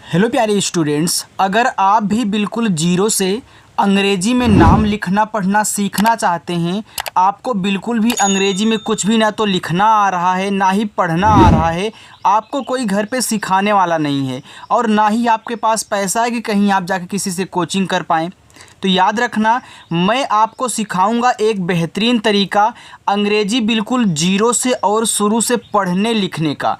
Hello प्यारे students, अगर आप भी बिल्कुल जीरो से अंग्रेजी में नाम लिखना पढ़ना सीखना चाहते हैं, आपको बिल्कुल भी अंग्रेजी में कुछ भी ना तो लिखना आ रहा है ना ही पढ़ना आ रहा है, आपको कोई घर पे सिखाने वाला नहीं है और ना ही आपके पास पैसा है कि कहीं आप जाके किसी से कोचिंग कर पाएँ, तो याद रखना मैं आपको सिखाऊंगा एक बेहतरीन तरीका अंग्रेजी बिल्कुल जीरो से और शुरू से पढ़ने लिखने का।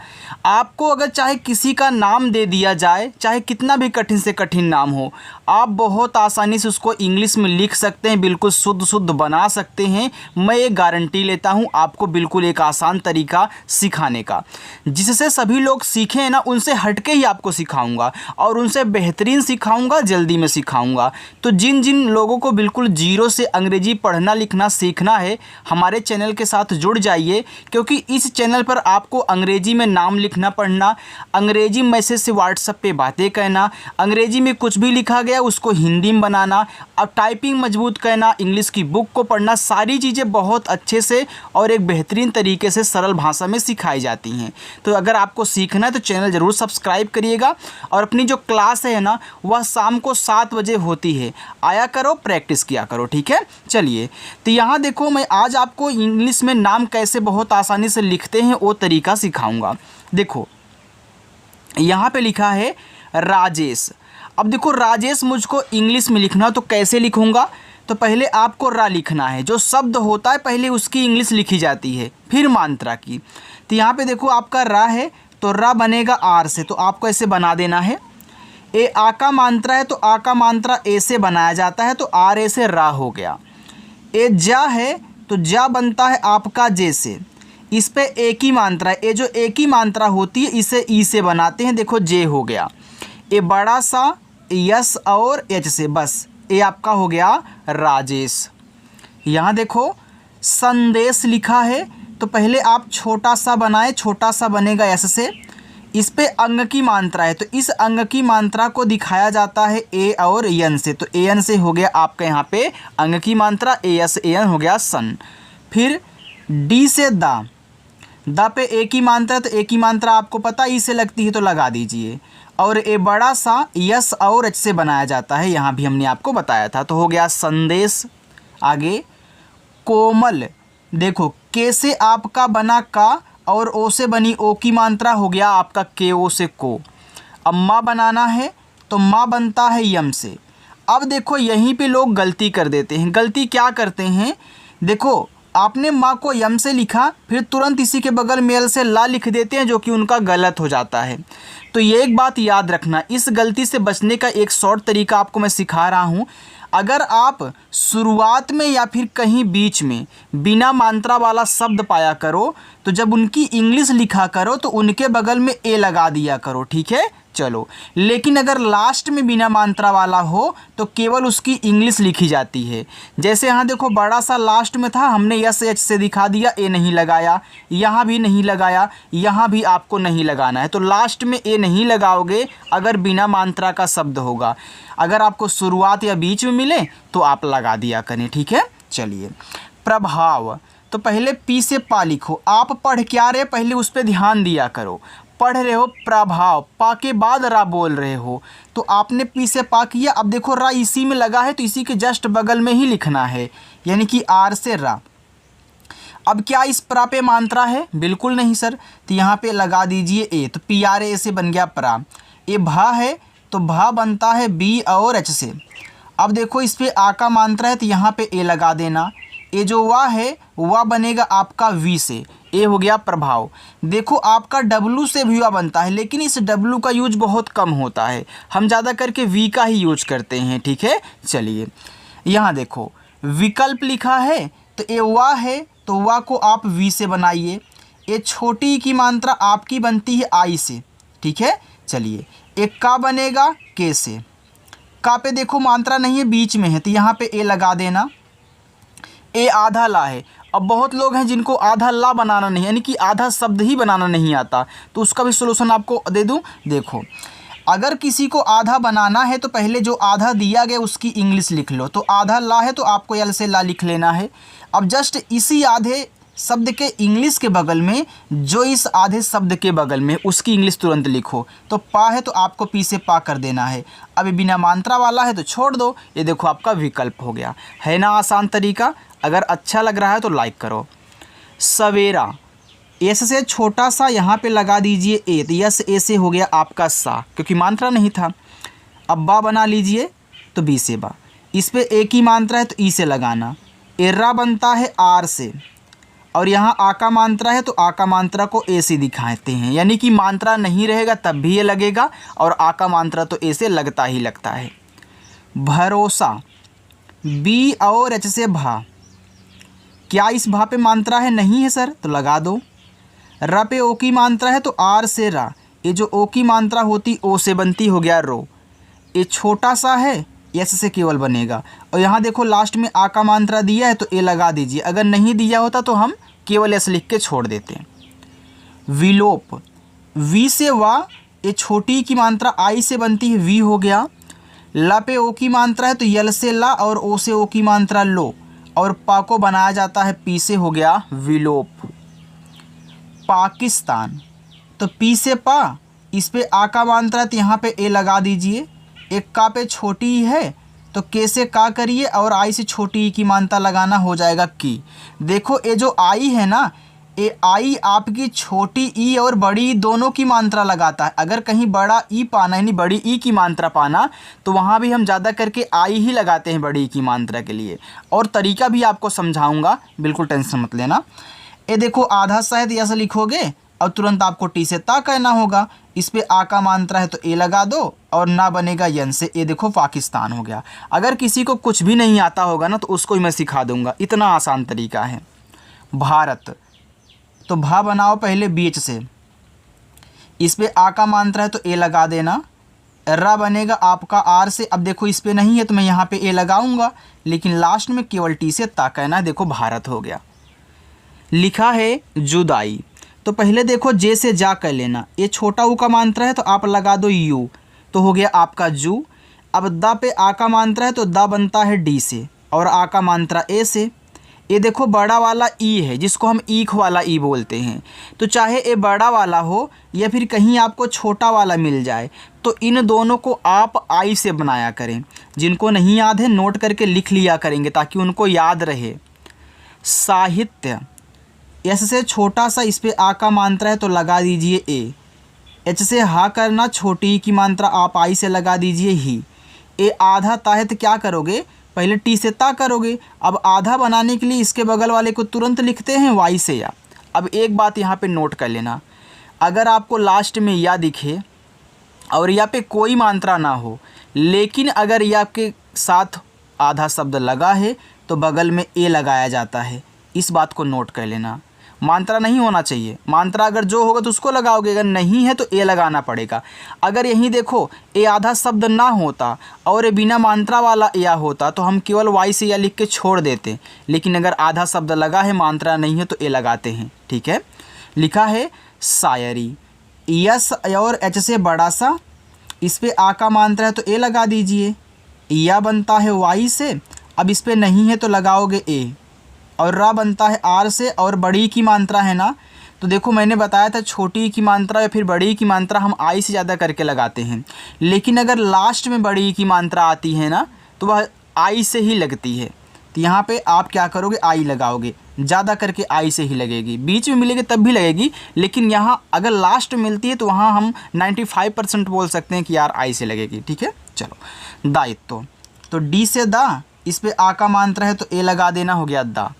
आपको अगर चाहे किसी का नाम दे दिया जाए, चाहे कितना भी कठिन से कठिन नाम हो, आप बहुत आसानी से उसको इंग्लिश में लिख सकते हैं, बिल्कुल शुद्ध शुद्ध बना सकते हैं। मैं एक गारंटी लेता हूं आपको बिल्कुल एक आसान तरीका सिखाने का, जिससे सभी लोग सीखें ना, उनसे हटके ही आपको सिखाऊंगा और उनसे बेहतरीन सिखाऊंगा, जल्दी में सिखाऊंगा। तो जिन जिन लोगों को बिल्कुल जीरो से अंग्रेजी पढ़ना लिखना सीखना है, हमारे चैनल के साथ जुड़ जाइए, क्योंकि इस चैनल पर आपको अंग्रेजी में नाम लिखना पढ़ना, अंग्रेजी मैसेज से व्हाट्सएप पे बातें कहना, अंग्रेजी में कुछ भी लिखा गया उसको हिंदी में बनाना, अब टाइपिंग मजबूत करना, इंग्लिश की बुक को पढ़ना, सारी चीज़ें बहुत अच्छे से और एक बेहतरीन तरीके से सरल भाषा में सिखाई जाती हैं। तो अगर आपको सीखना है तो चैनल ज़रूर सब्सक्राइब करिएगा और अपनी जो क्लास है ना, वह शाम को 7 बजे होती है, आया करो, प्रैक्टिस किया करो, ठीक है। चलिए, तो यहाँ देखो, मैं आज आपको इंग्लिश में नाम कैसे बहुत आसानी से लिखते हैं वो तरीका सिखाऊंगा। देखो यहाँ पे लिखा है राजेश। अब देखो राजेश मुझको इंग्लिश में लिखना, तो कैसे लिखूंगा? तो पहले आपको रा लिखना है, जो शब्द होता है पहले उसकी इंग्लिश लिखी जाती है, फिर मात्रा की। तो यहाँ पे देखो आपका रा है, तो रा बनेगा आर से, तो आपको ऐसे बना देना है। ए आ का मात्रा है, तो आ का मात्रा ए से बनाया जाता है, तो आर ए से रा हो गया। ए जा है, तो जा बनता है आपका जे से, इस पे एक ही मात्रा है, ये जो एक ही मात्रा होती है इसे ई से बनाते हैं, देखो जे हो गया। ए बड़ा सा यस और एच से, बस ये आपका हो गया राजेश। यहाँ देखो संदेश लिखा है, तो पहले आप छोटा सा बनाए, छोटा सा बनेगा एस से, इस पे अंग की मात्रा है, तो इस अंग की मात्रा को दिखाया जाता है ए और एन से, तो ए एन से हो गया आपका यहाँ पे अंग की मात्रा, ए एस ए एन हो गया सन। फिर डी से दा, दा पे एक ही मात्रा, तो एक ही मात्रा आपको पता ई से लगती है तो लगा दीजिए। और ए बड़ा सा यस और एच से बनाया जाता है, यहाँ भी हमने आपको बताया था, तो हो गया संदेश। आगे कोमल, देखो के से आपका बना का और ओ से बनी ओ की मात्रा, हो गया आपका के ओ से को। अब माँ बनाना है, तो माँ बनता है यम से। अब देखो यहीं पे लोग गलती कर देते हैं। गलती क्या करते हैं? देखो आपने माँ को यम से लिखा, फिर तुरंत इसी के बगल में एल से ला लिख देते हैं, जो कि उनका गलत हो जाता है। तो ये एक बात याद रखना, इस गलती से बचने का एक शॉर्ट तरीका आपको मैं सिखा रहा हूँ। अगर आप शुरुआत में या फिर कहीं बीच में बिना मात्रा वाला शब्द पाया करो, तो जब उनकी इंग्लिश लिखा करो तो उनके बगल में ए लगा दिया करो, ठीक है। चलो, लेकिन अगर लास्ट में बिना मात्रा वाला हो तो केवल उसकी इंग्लिश लिखी जाती है। जैसे यहाँ देखो बड़ा सा लास्ट में था, हमने यस एच से दिखा दिया, ए नहीं लगाया, यहाँ भी नहीं लगाया, यहाँ भी आपको नहीं लगाना है। तो लास्ट में ए नहीं लगाओगे अगर बिना मात्रा का शब्द होगा। अगर आपको शुरुआत या बीच में मिले तो आप लगा दिया करें, ठीक है। चलिए, प्रभाव, तो पहले पी से पा लिखो। आप पढ़ क्या रहे पहले उस पर ध्यान दिया करो। पढ़ रहे हो प्रभाव, पा के बाद रा बोल रहे हो, तो आपने पी से पा किया। अब देखो रा इसी में लगा है, तो इसी के जस्ट बगल में ही लिखना है, यानी कि आर से रा। अब क्या इस प्रा पे मात्रा है? बिल्कुल नहीं सर, तो यहाँ पे लगा दीजिए ए, तो पी आर ए से बन गया प्रा। ए भा है, तो भा बनता है बी और एच से। अब देखो इस पे आ का मात्रा है, तो यहाँ पे ए लगा देना। ए जो वा है वह बनेगा आपका वी से, ए हो गया प्रभाव। देखो आपका डब्लू से भी वा बनता है, लेकिन इस डब्लू का यूज बहुत कम होता है, हम ज़्यादा करके वी का ही यूज करते हैं, ठीक है। चलिए, यहाँ देखो विकल्प लिखा है, तो ए वा है, तो वा को आप वी से बनाइए। ए छोटी की मात्रा आपकी बनती है आई से, ठीक है। चलिए, एक का बनेगा के से, का पे देखो मात्रा नहीं है, बीच में है, तो यहाँ पे ए लगा देना। ए आधा ला है। अब बहुत लोग हैं जिनको आधा ला बनाना नहीं, यानी कि आधा शब्द ही बनाना नहीं आता, तो उसका भी सलूशन आपको दे दूं। देखो, अगर किसी को आधा बनाना है तो पहले जो आधा दिया गया उसकी इंग्लिश लिख लो। तो आधा ला है तो आपको एल से ला लिख लेना है। अब जस्ट इसी आधे शब्द के इंग्लिश के बगल में जो इस आधे शब्द के बगल में उसकी इंग्लिश तुरंत लिखो। तो पा है तो आपको पी से पा कर देना है। अभी बिना मात्रा वाला है तो छोड़ दो। ये देखो आपका विकल्प हो गया, है ना आसान तरीका। अगर अच्छा लग रहा है तो लाइक करो। सवेरा, एस से छोटा सा यहाँ पे लगा दीजिए ए, तो यस ए से हो गया आपका सा, क्योंकि मात्रा नहीं था। अब बा बना लीजिए तो बी से बा, इस पे ए की मात्रा है तो ई से लगाना। एर्रा बनता है आर से, और यहाँ आ का मात्रा है तो आ का मात्रा को ए से दिखाते हैं, यानी कि मात्रा नहीं रहेगा तब भी ये लगेगा, और आ का मात्रा तो ए से लगता ही लगता है। भरोसा, बी और एच से भा, क्या इस भा पे मात्रा है? नहीं है सर, तो लगा दो। र पे ओ की मात्रा है तो आर से रा, ये जो ओ की मात्रा होती ओ से बनती, हो गया रो। ये छोटा सा है, एस से केवल बनेगा। और यहाँ देखो लास्ट में आ का मात्रा दिया है तो ए लगा दीजिए, अगर नहीं दिया होता तो हम केवल एस लिख के छोड़ देते हैं। विलोप, वी से वा, ये छोटी की मात्रा आई से बनती है, वी हो गया। ला पे ओ की मात्रा है तो यल से ला, और ओ से ओ की मात्रा लो, और पा को बनाया जाता है पी से, हो गया विलोप। पाकिस्तान, तो पी से पा, इस पे आ का मात्रा है तो यहाँ पे ए लगा दीजिए। एक का पे छोटी है तो के से का करिए, और आई से छोटी ई की मात्रा लगाना, हो जाएगा की। देखो ये जो आई है ना, ये आई आपकी छोटी ई और बड़ी दोनों की मात्रा लगाता है। अगर कहीं बड़ा ई पाना, यानी बड़ी ई की मात्रा पाना, तो वहाँ भी हम ज़्यादा करके आई ही लगाते हैं बड़ी ई की मात्रा के लिए। और तरीका भी आपको समझाऊंगा, बिल्कुल टेंशन मत लेना। ये देखो आधा शायद ऐसा लिखोगे और तुरंत आपको टी से ता कहना होगा। इस पे आ का मात्रा है तो ए लगा दो, और ना बनेगा यन से। ये देखो पाकिस्तान हो गया। अगर किसी को कुछ भी नहीं आता होगा ना तो उसको ही मैं सिखा दूंगा, इतना आसान तरीका है। भारत, तो भा बनाओ पहले बीच से, इस पे आ का मात्रा है तो ए लगा देना। रा बनेगा आपका आर से। अब देखो इस पे नहीं है तो मैं यहाँ पे ए लगाऊंगा, लेकिन लास्ट में केवल टी से ता कहना है। देखो भारत हो गया। लिखा है जुदाई, तो पहले देखो जे से जा कर लेना। ये छोटा ऊ का मात्रा है तो आप लगा दो यू, तो हो गया आपका जू। अब दा पे आ का मात्रा है तो दा बनता है डी से, और आ का मात्रा ए से। ये देखो बड़ा वाला ई है, जिसको हम ईख वाला ई बोलते हैं। तो चाहे ये बड़ा वाला हो या फिर कहीं आपको छोटा वाला मिल जाए, तो इन दोनों को आप आई से बनाया करें। जिनको नहीं याद है नोट करके लिख लिया करेंगे ताकि उनको याद रहे। साहित्य, एस से छोटा सा, इस पे आ का मात्रा है तो लगा दीजिए ए। एच से हा करना, छोटी ई की मात्रा आप आई से लगा दीजिए ही। ए आधा ता है तो क्या करोगे, पहले टी से ता करोगे। अब आधा बनाने के लिए इसके बगल वाले को तुरंत लिखते हैं वाई से या। अब एक बात यहाँ पे नोट कर लेना, अगर आपको लास्ट में या दिखे और या पे कोई मात्रा ना हो, लेकिन अगर या के साथ आधा शब्द लगा है तो बगल में ए लगाया जाता है। इस बात को नोट कर लेना। मात्रा नहीं होना चाहिए, मात्रा अगर जो होगा तो उसको लगाओगे, अगर नहीं है तो ए लगाना पड़ेगा। अगर यहीं देखो ए आधा शब्द ना होता और ए बिना मात्रा वाला या होता तो हम केवल वाई से या लिख के छोड़ देते, लेकिन अगर आधा शब्द लगा है मात्रा नहीं है तो ए लगाते हैं। ठीक है। लिखा है शायरी, यस और एच से बड़ा सा, इस पे आ का मात्रा है तो ए लगा दीजिए। या बनता है वाई से, अब इस पे नहीं है तो लगाओगे ए, और रा बनता है आर से, और बड़ी की मात्रा है ना, तो देखो मैंने बताया था छोटी की मात्रा या फिर बड़ी की मात्रा हम आई से ज़्यादा करके लगाते हैं, लेकिन अगर लास्ट में बड़ी की मात्रा आती है ना तो वह आई से ही लगती है। तो यहाँ पे आप क्या करोगे, आई लगाओगे, ज़्यादा करके आई से ही लगेगी। बीच में मिलेगी तब भी लगेगी, लेकिन यहाँ अगर लास्ट मिलती है तो वहाँ हम 95% बोल सकते हैं कि यार आई से लगेगी। ठीक है। चलो दायित्व, तो डी से दा, इस पे आ का मात्रा है तो ए लगा देना, हो गया दा।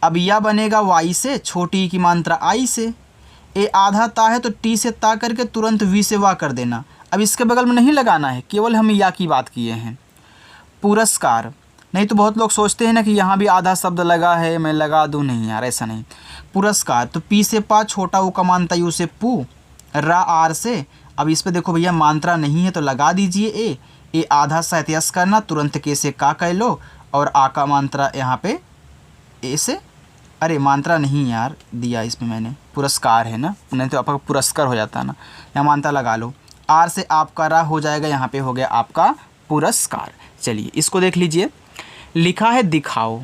अब या बनेगा वाई से, छोटी की मात्रा आई से। ए आधा ता है तो टी से ता करके तुरंत वी से वा कर देना। अब इसके बगल में नहीं लगाना है, केवल हम या की बात किए हैं। पुरस्कार, नहीं तो बहुत लोग सोचते हैं ना कि यहाँ भी आधा शब्द लगा है मैं लगा दूँ, नहीं यार ऐसा नहीं। पुरस्कार, तो पी से पा, छोटा ऊ का मात्रा यू से पू, रा आर से। अब इस पे देखो भैया मात्रा नहीं है तो लगा दीजिए ए आधा सा यस करना, तुरंत के से का कह लो, और आ का मात्रा यहाँ पे ए से, अरे मात्रा नहीं यार दिया इसमें मैंने, पुरस्कार है ना, नहीं तो आपका पुरस्कार हो जाता है ना, यहाँ मात्रा लगा लो। आर से आपका रा हो जाएगा, यहाँ पे हो गया आपका पुरस्कार। चलिए इसको देख लीजिए। लिखा है दिखाओ,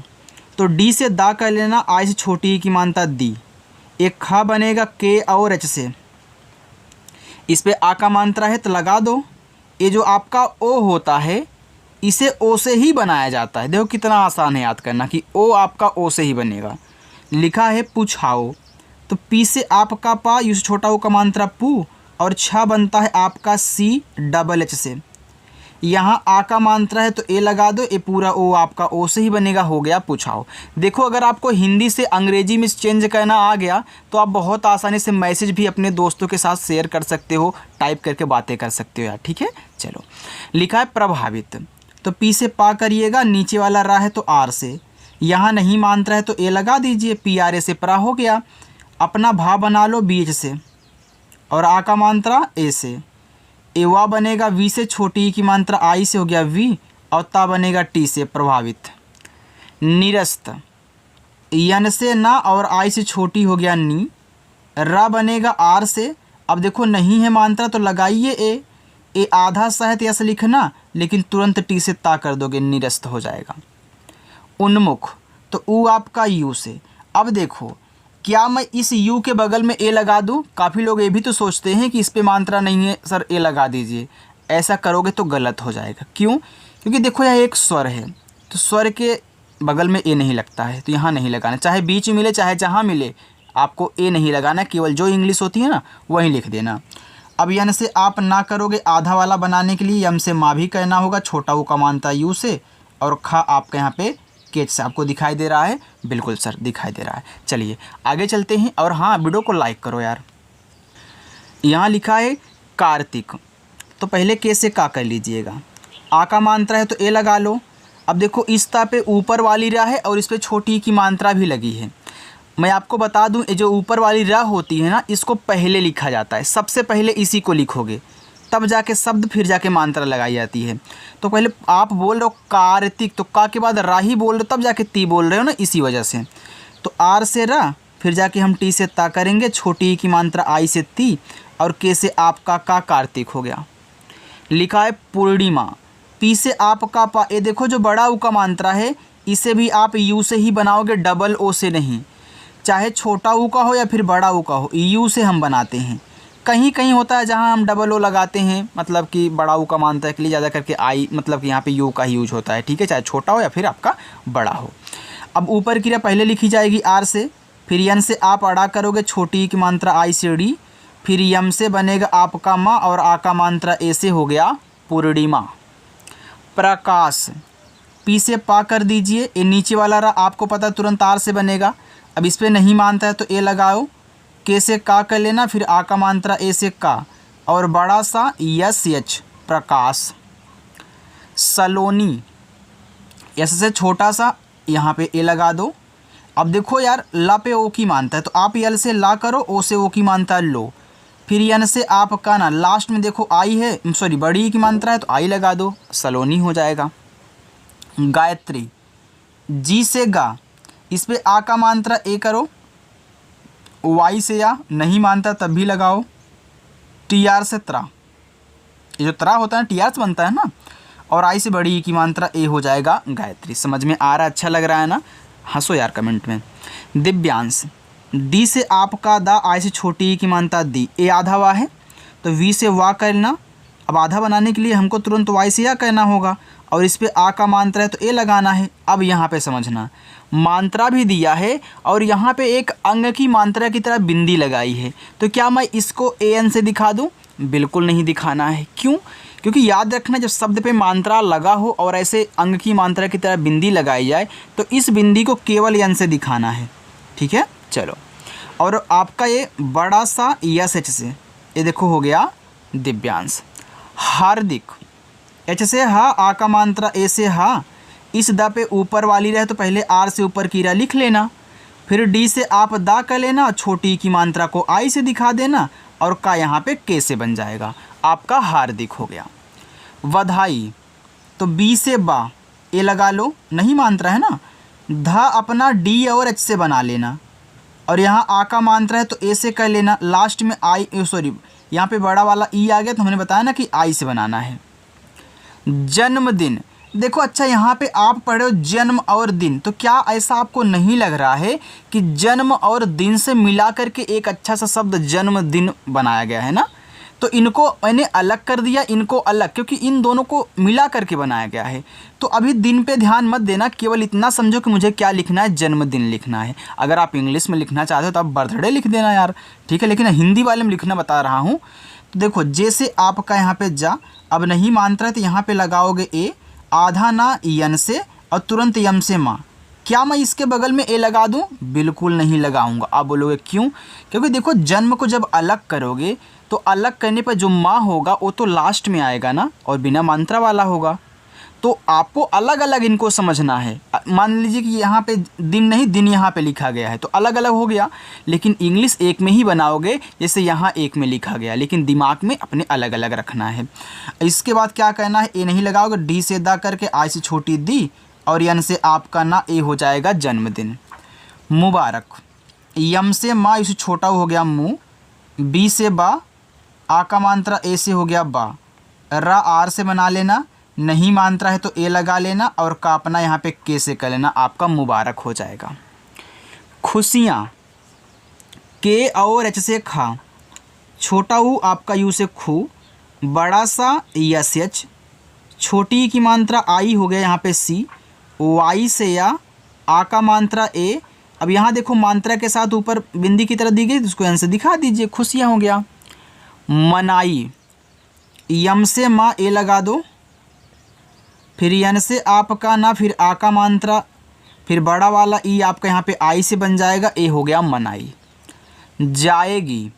तो डी से दा कर लेना, आई से छोटी ई की मानता दी। एक खा बनेगा के और एच से, इस पे आ का मात्रा है तो लगा दो। ये जो आपका ओ होता है इसे ओ से ही बनाया जाता है। देखो कितना आसान है याद करना कि ओ आपका ओ से ही बनेगा। लिखा है पुछाओ, तो पी से आपका पा, यू से छोटा ओ का मात्रा पू, और छा बनता है आपका सी डबल एच से। यहाँ आ का मात्रा है तो ए लगा दो, ए पूरा ओ आपका ओ से ही बनेगा, हो गया पुछाओ। देखो अगर आपको हिंदी से अंग्रेजी में चेंज करना आ गया तो आप बहुत आसानी से मैसेज भी अपने दोस्तों के साथ शेयर कर सकते हो, टाइप करके बातें कर सकते हो यार, ठीक है। चलो, लिखा है प्रभावित, तो पी से पा करिएगा, नीचे वाला रा है तो आर से, यहाँ नहीं मात्रा है तो ए लगा दीजिए, पी आर ए से प्रा हो गया। अपना भा बना लो बीच से, और आ का मात्रा ए से, एवा बनेगा वी से, छोटी ई की मात्रा आई से, हो गया वी, और ता बनेगा टी से प्रभावित। निरस्त, यन से ना और आई से छोटी, हो गया नी। रा बनेगा आर से, अब देखो नहीं है मात्रा तो लगाइए ए आधा सा है तो ऐसे लिखना, लेकिन तुरंत टी से ता कर दोगे, निरस्त हो जाएगा। उन्मुख, तो ऊ आपका यू से। अब देखो क्या मैं इस यू के बगल में ए लगा दूं? काफ़ी लोग ये भी तो सोचते हैं कि इस पे मात्रा नहीं है सर, ए लगा दीजिए। ऐसा करोगे तो गलत हो जाएगा। क्यों? क्योंकि देखो यहाँ एक स्वर है, तो स्वर के बगल में ए नहीं लगता है, तो यहाँ नहीं लगाना। चाहे बीच में मिले चाहे जहाँ मिले, आपको ए नहीं लगाना, केवल जो इंग्लिश होती है ना वहीं लिख देना। अब यन से आप ना करोगे, आधा वाला बनाने के लिए यम से माँ भी कहना होगा, छोटा ऊ का मानता यू से, और खा आपका यहाँ पे केच से। आपको दिखाई दे रहा है? बिल्कुल सर दिखाई दे रहा है। चलिए आगे चलते हैं, और हाँ वीडियो को लाइक करो यार। यहाँ लिखा है कार्तिक, तो पहले के से का कर लीजिएगा, आ का मात्रा है तो ए लगा लो। अब देखो इस ता पे ऊपर वाली रा है और इस पे छोटी की मात्रा भी लगी है। मैं आपको बता दूं, ये जो ऊपर वाली रा होती है ना, इसको पहले लिखा जाता है, सबसे पहले इसी को लिखोगे, तब जाके शब्द, फिर जाके मात्रा लगाई जाती है। तो पहले आप बोल रहे हो कार्तिक, तो का के बाद रा ही बोल रहे हो, तब जाके ती बोल रहे हो ना, इसी वजह से। तो आर से रा, फिर जाके हम टी से ता करेंगे, छोटी की मात्रा आई से ती, और के से आपका का कार्तिक हो गया। लिखा है पूर्णिमा, पी से आपका पा। ये देखो जो बड़ा ऊ का मात्रा है इसे भी आप यू से ही बनाओगे, डबल ओ से नहीं। चाहे छोटा ऊ का हो या फिर बड़ा ऊ का हो, यू से हम बनाते हैं। कहीं कहीं होता है जहाँ हम डबल ओ लगाते हैं, मतलब कि बड़ा ऊ का मात्रा के लिए ज़्यादा करके आई, मतलब कि यहाँ पे यू का ही यूज होता है, ठीक है, चाहे छोटा हो या फिर आपका बड़ा हो। अब ऊपर की क्रिया पहले लिखी जाएगी आर से, फिर यन से आप अड़ा करोगे, छोटी की मात्रा आई से डी, फिर यम से बनेगा आपका माँ, और आ का मात्रा ए से, हो गया पूर्णिमा। प्रकाश, पी से पा कर दीजिए, ये नीचे वाला रा आपको पता तुरंत आर से बनेगा। अब इस पर नहीं मानता है तो ए लगाओ, के से का कर लेना, फिर आ का मात्रा ए से का, और बड़ा सा यस एच प्रकाश। सलोनी, एस से छोटा सा, यहाँ पे ए लगा दो। अब देखो यार ला पे ओ की मानता है, तो आप यल से ला करो, ओ से ओ की मानता है लो, फिर यन से आपका ना लास्ट में देखो आई है, सॉरी बड़ी की मात्रा है तो आई लगा दो, सलोनी हो जाएगा। गायत्री, जी से गा, इस पे आ का मात्रा ए करो, वाई से या नहीं मानता तब भी लगाओ, टी आर से त्रा, ये जो त्रा होता है टी आर से बनता है ना, और आई से बड़ी की मात्रा ए हो जाएगा गायत्री। समझ में आ रहा है? अच्छा लग रहा है ना? हंसो यार कमेंट में। दिव्यांश, डी से आपका दा, आई से छोटी की मानता दी, ए आधा वा है तो वी से वा करना। अब आधा बनाने के लिए हमको तुरंत वाई से या कहना होगा, और इस पे आ का मात्रा है तो ए लगाना है। अब यहाँ पे समझना, मात्रा भी दिया है और यहाँ पे एक अंग की मात्रा की तरह बिंदी लगाई है, तो क्या मैं इसको ए एन से दिखा दूँ? बिल्कुल नहीं दिखाना है। क्यों? क्योंकि याद रखना, जब शब्द पे मात्रा लगा हो और ऐसे अंग की मात्रा की तरह बिंदी लगाई जाए तो इस बिंदी को केवल एन से दिखाना है, ठीक है। चलो, और आपका ये बड़ा सा यस एच से, ये देखो हो गया दिव्यांश। हार्दिक, एच से हा, आ का मात्रा ए से हा, इस द पे ऊपर वाली रहे तो पहले आर से ऊपर की रा लिख लेना, फिर डी से आप दा कर लेना, छोटी की मात्रा को आई से दिखा देना, और का यहाँ पे के से बन जाएगा, आपका हार्दिक हो गया। वधाई, तो बी से बा, ए लगा लो, नहीं मात्रा है ना, धा अपना डी और एच से बना लेना, और यहाँ आ का मात्रा है तो ए से कर लेना, लास्ट में आई, सॉरी यहाँ पे बड़ा वाला ई आ गया तो हमने बताया ना कि आई से बनाना है। जन्मदिन, देखो अच्छा यहाँ पे आप पढ़े हो जन्म और दिन, तो क्या ऐसा आपको नहीं लग रहा है कि जन्म और दिन से मिला करके एक अच्छा सा शब्द जन्मदिन बनाया गया है ना। तो इनको मैंने अलग कर दिया, इनको अलग, क्योंकि इन दोनों को मिला करके बनाया गया है। तो अभी दिन पे ध्यान मत देना, केवल इतना समझो कि मुझे क्या लिखना है, जन्मदिन लिखना है। अगर आप इंग्लिश में लिखना चाहते हो तो आप बर्थडे लिख देना यार, ठीक है, लेकिन हिंदी वाले में लिखना बता रहा हूँ। तो देखो जैसे आपका यहाँ पे जा, अब नहीं मानता है तो यहाँ पे लगाओगे ए, आधा ना यन से और तुरंत यम से माँ। क्या मैं इसके बगल में ए लगा दूं? बिल्कुल नहीं लगाऊंगा। आप बोलोगे क्यों? क्योंकि देखो जन्म को जब अलग करोगे तो अलग करने पर जो माँ होगा वो तो लास्ट में आएगा ना, और बिना मात्रा वाला होगा। तो आपको अलग अलग इनको समझना है। मान लीजिए कि यहाँ पे दिन नहीं, दिन यहाँ पे लिखा गया है तो अलग अलग हो गया, लेकिन इंग्लिश एक में ही बनाओगे, जैसे यहाँ एक में लिखा गया, लेकिन दिमाग में अपने अलग अलग रखना है। इसके बाद क्या कहना है, ए नहीं लगाओगे, डी से दा करके आई से छोटी दी और यन से आपका ना ए हो जाएगा जन्मदिन। मुबारक, यम से माँ इसे छोटा हो गया मुँह, बी से बा, आ का मात्रा ए से हो गया बा, रा आर से बना लेना, नहीं मात्रा है तो ए लगा लेना और का अपना यहाँ पे के से कर लेना, आपका मुबारक हो जाएगा। खुशियाँ, के और एच से खा, छोटा ऊ आपका यू से खू, बड़ा सा यस एच, छोटी की मात्रा आई हो गया यहाँ पे सी, वाई से या, आ का मात्रा ए। अब यहाँ देखो मात्रा के साथ ऊपर बिंदी की तरह दी गई, उसको यहाँ से दिखा दीजिए, खुशियाँ हो गया। मनाई, यम से माँ ए लगा दो, फिर यन से आपका ना, फिर आ का मात्रा, फिर बड़ा वाला ई आपका यहाँ पे आई से बन जाएगा, ए हो गया मनाई। जाएगी,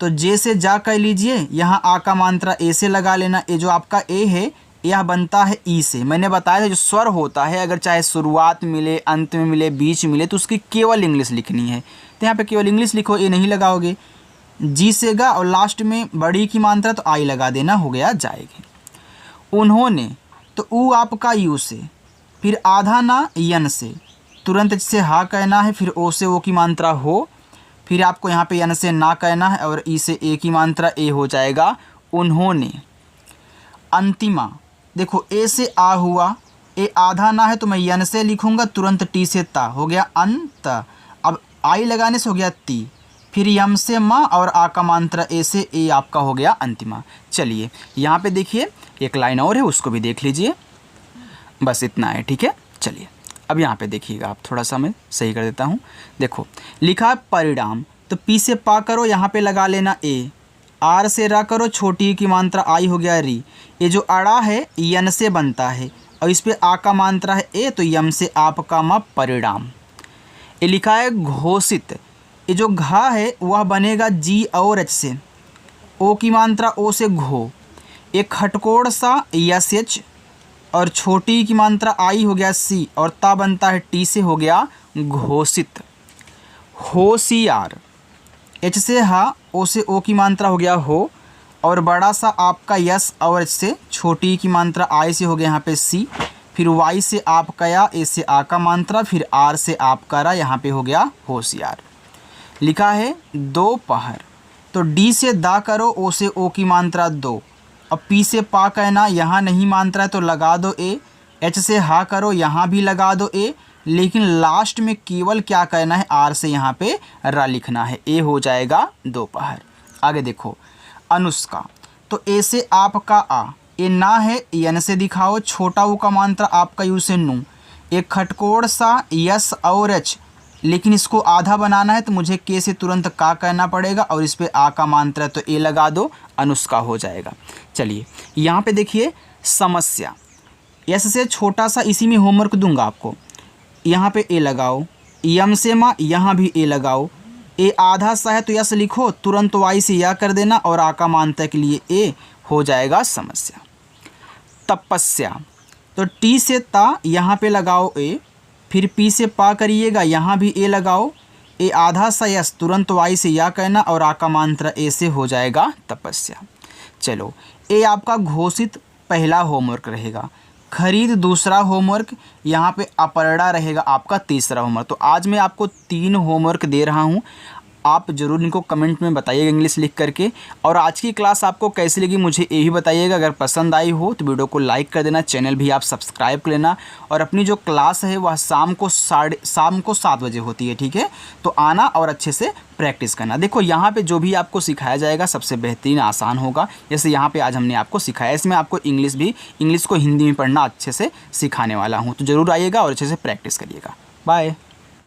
तो जे से जा कह लीजिए, यहाँ आ का मात्रा ए से लगा लेना, ये जो आपका ए है यह बनता है ई से। मैंने बताया था जो स्वर होता है अगर चाहे शुरुआत मिले, अंत में मिले, बीच मिले, तो उसकी केवल इंग्लिश लिखनी है। तो यहाँ पे केवल इंग्लिश लिखो, ए नहीं लगाओगे। जी से गा और लास्ट में बड़ी की मात्रा तो आई लगा देना, हो गया जाएगी। उन्होंने, तो ऊ आपका यू से, फिर आधा ना यन से, तुरंत से हा कहना है, फिर ओ से ओ की मात्रा हो, फिर आपको यहाँ पे यन से ना कहना है और ई से ए की मात्रा ए हो जाएगा उन्होंने। अंतिमा, देखो ए से आ हुआ, ए आधा ना है तो मैं यन से लिखूंगा, तुरंत टी से ता, हो गया अंत। अब आई लगाने से हो गया ती, फिर यम से माँ और आ का मात्रा ए से, ए आपका हो गया अंतिमा। चलिए यहाँ पे देखिए एक लाइन और है, उसको भी देख लीजिए, बस इतना है, ठीक है। चलिए अब यहाँ पे देखिएगा आप, थोड़ा सा मैं सही कर देता हूँ। देखो लिखा है परिणाम, तो पी से पा करो, यहाँ पे लगा लेना ए, आर से रा करो, छोटी की मात्रा आई हो गया री, ये जो अड़ा है यन से बनता है और इस पे आ का मात्रा है ए, तो यम से आपका मा परिणाम। ये लिखा है घोषित, ये जो घा है वह बनेगा जी और एच से, ओ की मात्रा ओ से घो, एक खटकोड़ सा यस एच और छोटी की मात्रा आई हो गया सी और ता बनता है टी से, हो गया घोषित। होशियार, एच से हा, ओ से ओ की मात्रा हो गया हो और बड़ा सा आपका यस और एच से, छोटी की मात्रा आई से हो गया यहाँ पे सी, फिर वाई से आपका या, ए से आ का मात्रा, फिर आर से आपका रा, यहाँ पे हो गया होशियार। लिखा है दोपहर, तो डी से दा करो, ओ से ओ की मात्रा दो, अब पी से पा कहना, यहाँ नहीं मात्रा है तो लगा दो ए, एच से हा करो, यहाँ भी लगा दो ए, लेकिन लास्ट में केवल क्या कहना है, आर से यहाँ पे रा लिखना है, ए हो जाएगा दोपहर। आगे देखो अनुष्का, तो ए से आपका आ, ए ना है यन से दिखाओ, छोटा ऊ का मात्रा आपका यू से नू, एक खटकोड़ सा यस और एच, लेकिन इसको आधा बनाना है तो मुझे के से तुरंत का कहना पड़ेगा और इस पे आ का मात्रा तो ए लगा दो, अनुष्का हो जाएगा। चलिए यहाँ पे देखिए समस्या, यस से छोटा सा, इसी में होमवर्क दूंगा आपको, यहाँ पे ए लगाओ, यम से माँ यहाँ भी ए लगाओ, ए आधा सा है तो यस लिखो, तुरंत वाई से या कर देना और आ का मात्रा के लिए ए, हो जाएगा समस्या। तपस्या, तो टी से ता यहाँ पे लगाओ ए, फिर पी से पा करिएगा, यहाँ भी ए लगाओ, ए आधा सा यस, तुरंत वाई से या कहना और आ का मात्रा ए से, हो जाएगा तपस्या। चलो ए आपका घोषित पहला होमवर्क रहेगा, खरीद दूसरा होमवर्क, यहाँ पे अपरड़ा रहेगा आपका तीसरा होमवर्क। तो आज मैं आपको 3 होमवर्क दे रहा हूँ, आप ज़रूर इनको कमेंट में बताइएगा इंग्लिश लिख करके। और आज की क्लास आपको कैसी लगी मुझे ये भी बताइएगा। अगर पसंद आई हो तो वीडियो को लाइक कर देना, चैनल भी आप सब्सक्राइब कर लेना। और अपनी जो क्लास है वह शाम को 7 बजे होती है, ठीक है। तो आना और अच्छे से प्रैक्टिस करना। देखो यहाँ पे जो भी आपको सिखाया जाएगा सबसे बेहतरीन आसान होगा। जैसे यहाँ पे आज हमने आपको सिखाया, इसमें आपको इंग्लिश को हिंदी में पढ़ना अच्छे से सिखाने वाला हूँ। तो ज़रूर आइएगा और अच्छे से प्रैक्टिस करिएगा। बाय।